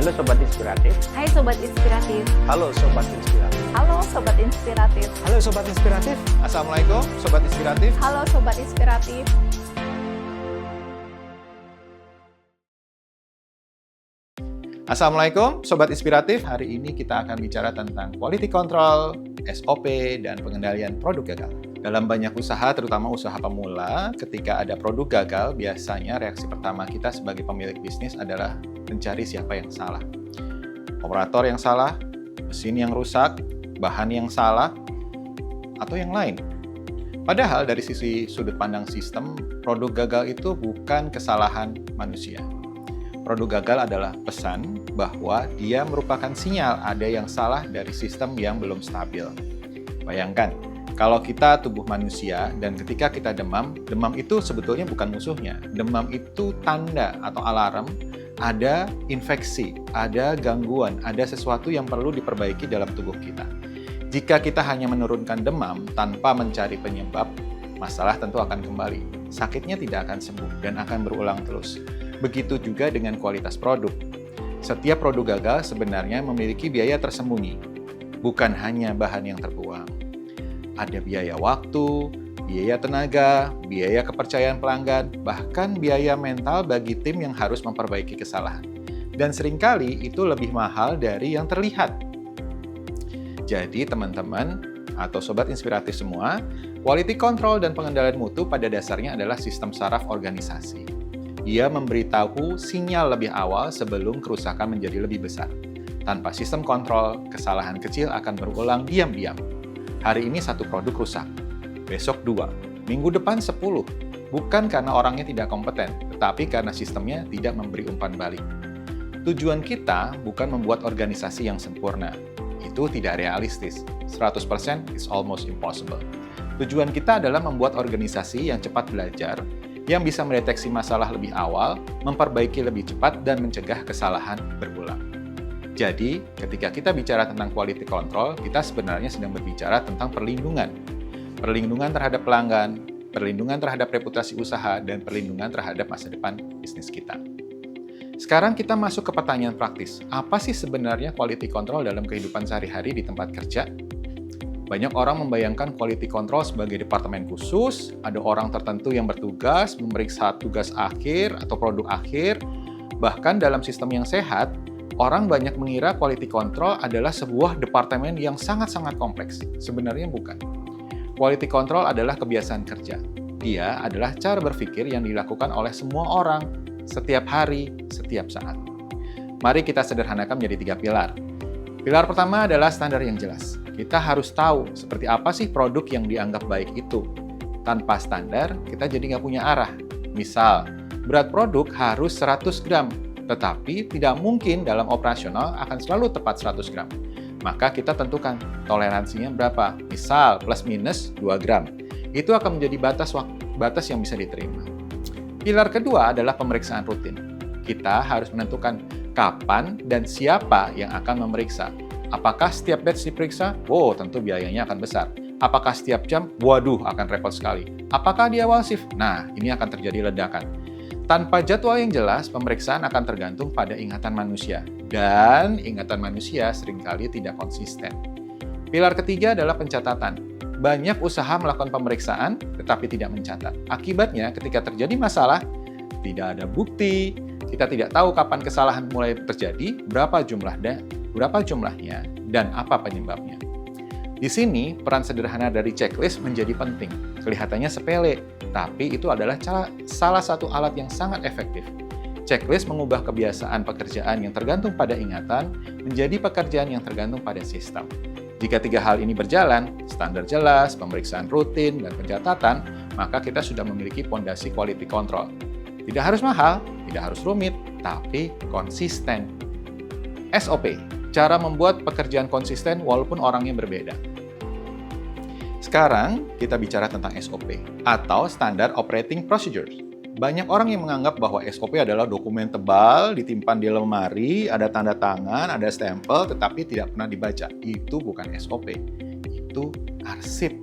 Halo Sobat Inspiratif. Hai Sobat Inspiratif. Halo Sobat Inspiratif. Halo Sobat Inspiratif. Halo Sobat Inspiratif. Assalamualaikum Sobat Inspiratif. Halo Sobat Inspiratif. Assalamualaikum Sobat Inspiratif. Hari ini kita akan bicara tentang quality control, SOP, dan pengendalian produk gagal. Dalam banyak usaha, terutama usaha pemula, ketika ada produk gagal, biasanya reaksi pertama kita sebagai pemilik bisnis adalah mencari siapa yang salah. Operator yang salah, mesin yang rusak, bahan yang salah, atau yang lain. Padahal dari sisi sudut pandang sistem, produk gagal itu bukan kesalahan manusia. Produk gagal adalah pesan bahwa dia merupakan sinyal ada yang salah dari sistem yang belum stabil. Bayangkan, kalau kita tubuh manusia dan ketika kita demam itu sebetulnya bukan musuhnya. Demam itu tanda atau alarm ada infeksi, ada gangguan, ada sesuatu yang perlu diperbaiki dalam tubuh kita. Jika kita hanya menurunkan demam tanpa mencari penyebab, masalah tentu akan kembali. Sakitnya tidak akan sembuh dan akan berulang terus. Begitu juga dengan kualitas produk. Setiap produk gagal sebenarnya memiliki biaya tersembunyi, bukan hanya bahan yang terbuang. Ada biaya waktu, biaya tenaga, biaya kepercayaan pelanggan, bahkan biaya mental bagi tim yang harus memperbaiki kesalahan. Dan seringkali itu lebih mahal dari yang terlihat. Jadi teman-teman atau Sobat Inspiratif semua, quality control dan pengendalian mutu pada dasarnya adalah sistem saraf organisasi. Ia memberitahu sinyal lebih awal sebelum kerusakan menjadi lebih besar. Tanpa sistem kontrol, kesalahan kecil akan berulang diam-diam. Hari ini satu produk rusak, besok 2, minggu depan 10. Bukan karena orangnya tidak kompeten, tetapi karena sistemnya tidak memberi umpan balik. Tujuan kita bukan membuat organisasi yang sempurna. Itu tidak realistis. 100% is almost impossible. Tujuan kita adalah membuat organisasi yang cepat belajar, yang bisa mendeteksi masalah lebih awal, memperbaiki lebih cepat, dan mencegah kesalahan berulang. Jadi, ketika kita bicara tentang quality control, kita sebenarnya sedang berbicara tentang perlindungan. Perlindungan terhadap pelanggan, perlindungan terhadap reputasi usaha, dan perlindungan terhadap masa depan bisnis kita. Sekarang kita masuk ke pertanyaan praktis. Apa sih sebenarnya quality control dalam kehidupan sehari-hari di tempat kerja? Banyak orang membayangkan quality control sebagai departemen khusus, ada orang tertentu yang bertugas memeriksa tugas akhir atau produk akhir. Bahkan dalam sistem yang sehat, orang banyak mengira quality control adalah sebuah departemen yang sangat-sangat kompleks. Sebenarnya bukan. Quality control adalah kebiasaan kerja. Dia adalah cara berpikir yang dilakukan oleh semua orang, setiap hari, setiap saat. Mari kita sederhanakan menjadi 3 pilar. Pilar pertama adalah standar yang jelas. Kita harus tahu seperti apa sih produk yang dianggap baik itu. Tanpa standar, kita jadi nggak punya arah. Misal, berat produk harus 100 gram, tetapi tidak mungkin dalam operasional akan selalu tepat 100 gram. Maka kita tentukan toleransinya berapa. Misal, plus minus 2 gram. Itu akan menjadi batas yang bisa diterima. Pilar kedua adalah pemeriksaan rutin. Kita harus menentukan kapan dan siapa yang akan memeriksa. Apakah setiap batch diperiksa? Wow, tentu biayanya akan besar. Apakah setiap jam? Waduh, akan repot sekali. Apakah di awal shift? Nah, ini akan terjadi ledakan. Tanpa jadwal yang jelas, pemeriksaan akan tergantung pada ingatan manusia. Dan ingatan manusia seringkali tidak konsisten. Pilar ketiga adalah pencatatan. Banyak usaha melakukan pemeriksaan, tetapi tidak mencatat. Akibatnya, ketika terjadi masalah, tidak ada bukti, kita tidak tahu kapan kesalahan mulai terjadi, berapa jumlahnya, dan apa penyebabnya. Di sini, peran sederhana dari checklist menjadi penting. Kelihatannya sepele, tapi itu adalah salah satu alat yang sangat efektif. Checklist mengubah kebiasaan pekerjaan yang tergantung pada ingatan menjadi pekerjaan yang tergantung pada sistem. Jika 3 hal ini berjalan, standar jelas, pemeriksaan rutin, dan pencatatan, maka kita sudah memiliki fondasi quality control. Tidak harus mahal, tidak harus rumit, tapi konsisten. SOP, cara membuat pekerjaan konsisten walaupun orangnya berbeda. Sekarang kita bicara tentang SOP atau Standard Operating Procedures. Banyak orang yang menganggap bahwa SOP adalah dokumen tebal, ditimpan di lemari, ada tanda tangan, ada stempel, tetapi tidak pernah dibaca. Itu bukan SOP, itu arsip.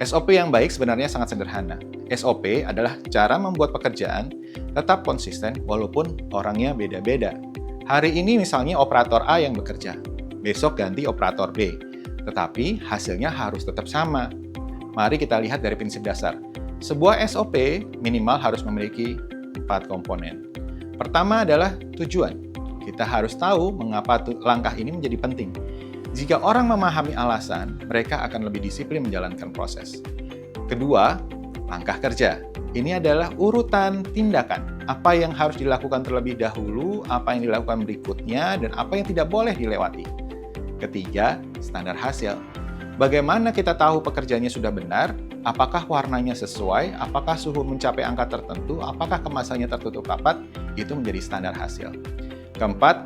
SOP yang baik sebenarnya sangat sederhana. SOP adalah cara membuat pekerjaan tetap konsisten walaupun orangnya beda-beda. Hari ini misalnya operator A yang bekerja, besok ganti operator B, tetapi hasilnya harus tetap sama. Mari kita lihat dari prinsip dasar. Sebuah SOP minimal harus memiliki 4 komponen. Pertama adalah tujuan. Kita harus tahu mengapa langkah ini menjadi penting. Jika orang memahami alasan, mereka akan lebih disiplin menjalankan proses. Kedua, langkah kerja. Ini adalah urutan tindakan. Apa yang harus dilakukan terlebih dahulu, apa yang dilakukan berikutnya, dan apa yang tidak boleh dilewati. Ketiga, standar hasil. Bagaimana kita tahu pekerjaannya sudah benar? Apakah warnanya sesuai? Apakah suhu mencapai angka tertentu? Apakah kemasannya tertutup rapat? Itu menjadi standar hasil. Keempat,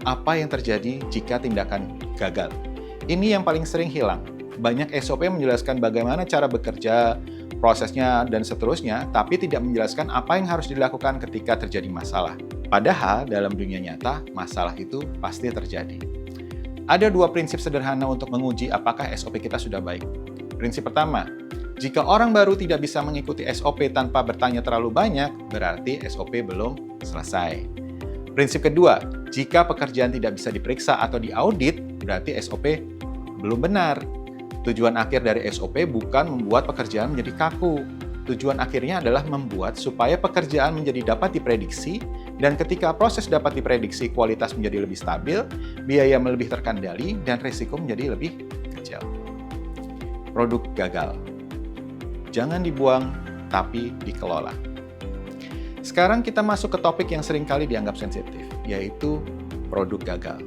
apa yang terjadi jika tindakan gagal? Ini yang paling sering hilang. Banyak SOP menjelaskan bagaimana cara bekerja, prosesnya, dan seterusnya, tapi tidak menjelaskan apa yang harus dilakukan ketika terjadi masalah. Padahal, dalam dunia nyata, masalah itu pasti terjadi. Ada 2 prinsip sederhana untuk menguji apakah SOP kita sudah baik. Prinsip pertama, jika orang baru tidak bisa mengikuti SOP tanpa bertanya terlalu banyak, berarti SOP belum selesai. Prinsip kedua, jika pekerjaan tidak bisa diperiksa atau diaudit, berarti SOP belum benar. Tujuan akhir dari SOP bukan membuat pekerjaan menjadi kaku. Tujuan akhirnya adalah membuat supaya pekerjaan menjadi dapat diprediksi, dan ketika proses dapat diprediksi, kualitas menjadi lebih stabil, biaya lebih terkendali, dan risiko menjadi lebih kecil. Produk gagal. Jangan dibuang, tapi dikelola. Sekarang kita masuk ke topik yang seringkali dianggap sensitif, yaitu produk gagal.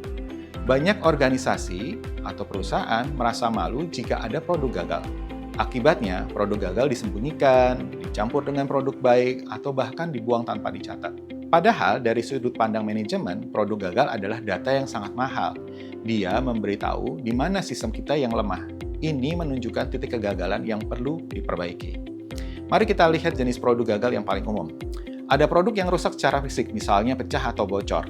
Banyak organisasi atau perusahaan merasa malu jika ada produk gagal. Akibatnya, produk gagal disembunyikan, dicampur dengan produk baik, atau bahkan dibuang tanpa dicatat. Padahal, dari sudut pandang manajemen, produk gagal adalah data yang sangat mahal. Dia memberitahu di mana sistem kita yang lemah. Ini menunjukkan titik kegagalan yang perlu diperbaiki. Mari kita lihat jenis produk gagal yang paling umum. Ada produk yang rusak secara fisik, misalnya pecah atau bocor.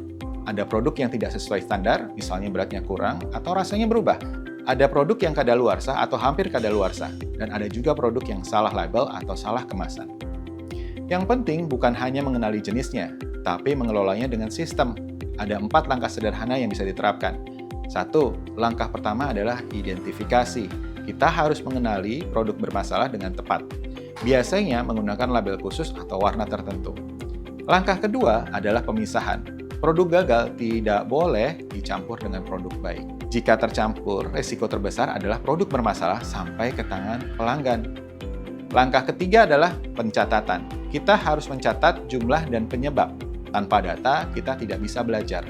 Ada produk yang tidak sesuai standar, misalnya beratnya kurang atau rasanya berubah. Ada produk yang kadaluarsa atau hampir kadaluarsa. Dan ada juga produk yang salah label atau salah kemasan. Yang penting bukan hanya mengenali jenisnya, tapi mengelolanya dengan sistem. Ada 4 langkah sederhana yang bisa diterapkan. 1. Langkah pertama adalah identifikasi. Kita harus mengenali produk bermasalah dengan tepat. Biasanya menggunakan label khusus atau warna tertentu. Langkah kedua adalah pemisahan. Produk gagal tidak boleh dicampur dengan produk baik. Jika tercampur, risiko terbesar adalah produk bermasalah sampai ke tangan pelanggan. Langkah ketiga adalah pencatatan. Kita harus mencatat jumlah dan penyebab. Tanpa data, kita tidak bisa belajar.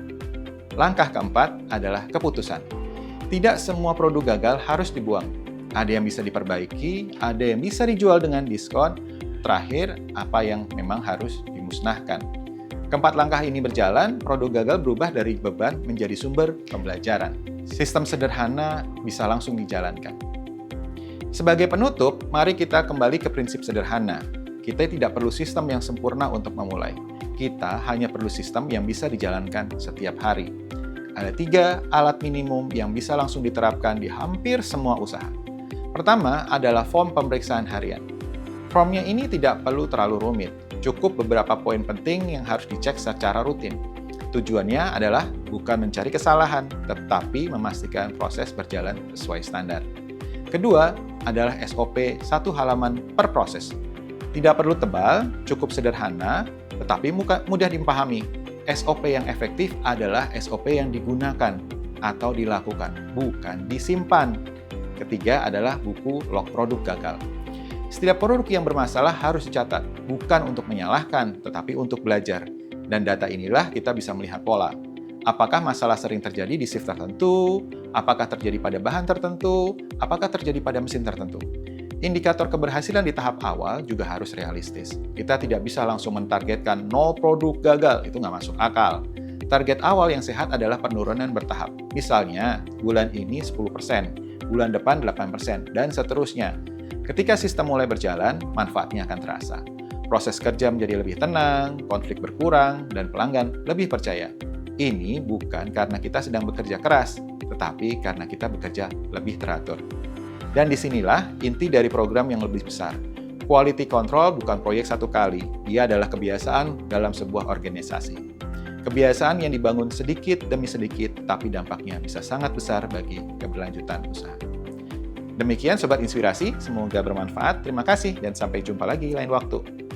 Langkah keempat adalah keputusan. Tidak semua produk gagal harus dibuang. Ada yang bisa diperbaiki, ada yang bisa dijual dengan diskon. Terakhir, apa yang memang harus dimusnahkan. Keempat langkah ini berjalan, produk gagal berubah dari beban menjadi sumber pembelajaran. Sistem sederhana bisa langsung dijalankan. Sebagai penutup, mari kita kembali ke prinsip sederhana. Kita tidak perlu sistem yang sempurna untuk memulai. Kita hanya perlu sistem yang bisa dijalankan setiap hari. Ada 3 alat minimum yang bisa langsung diterapkan di hampir semua usaha. Pertama adalah form pemeriksaan harian. Formnya ini tidak perlu terlalu rumit. Cukup beberapa poin penting yang harus dicek secara rutin. Tujuannya adalah bukan mencari kesalahan, tetapi memastikan proses berjalan sesuai standar. Kedua adalah SOP 1 halaman per proses. Tidak perlu tebal, cukup sederhana, tetapi mudah dipahami. SOP yang efektif adalah SOP yang digunakan atau dilakukan, bukan disimpan. Ketiga adalah buku log produk gagal. Setiap produk yang bermasalah harus dicatat, bukan untuk menyalahkan, tetapi untuk belajar. Dan data inilah kita bisa melihat pola. Apakah masalah sering terjadi di shift tertentu? Apakah terjadi pada bahan tertentu? Apakah terjadi pada mesin tertentu? Indikator keberhasilan di tahap awal juga harus realistis. Kita tidak bisa langsung mentargetkan 0 produk gagal, itu nggak masuk akal. Target awal yang sehat adalah penurunan bertahap. Misalnya, bulan ini 10%, bulan depan 8%, dan seterusnya. Ketika sistem mulai berjalan, manfaatnya akan terasa. Proses kerja menjadi lebih tenang, konflik berkurang, dan pelanggan lebih percaya. Ini bukan karena kita sedang bekerja keras, tetapi karena kita bekerja lebih teratur. Dan disinilah inti dari program yang lebih besar. Quality control bukan proyek satu kali, dia adalah kebiasaan dalam sebuah organisasi. Kebiasaan yang dibangun sedikit demi sedikit, tapi dampaknya bisa sangat besar bagi keberlanjutan usaha. Demikian Sobat Inspirasi, semoga bermanfaat. Terima kasih dan sampai jumpa lagi lain waktu.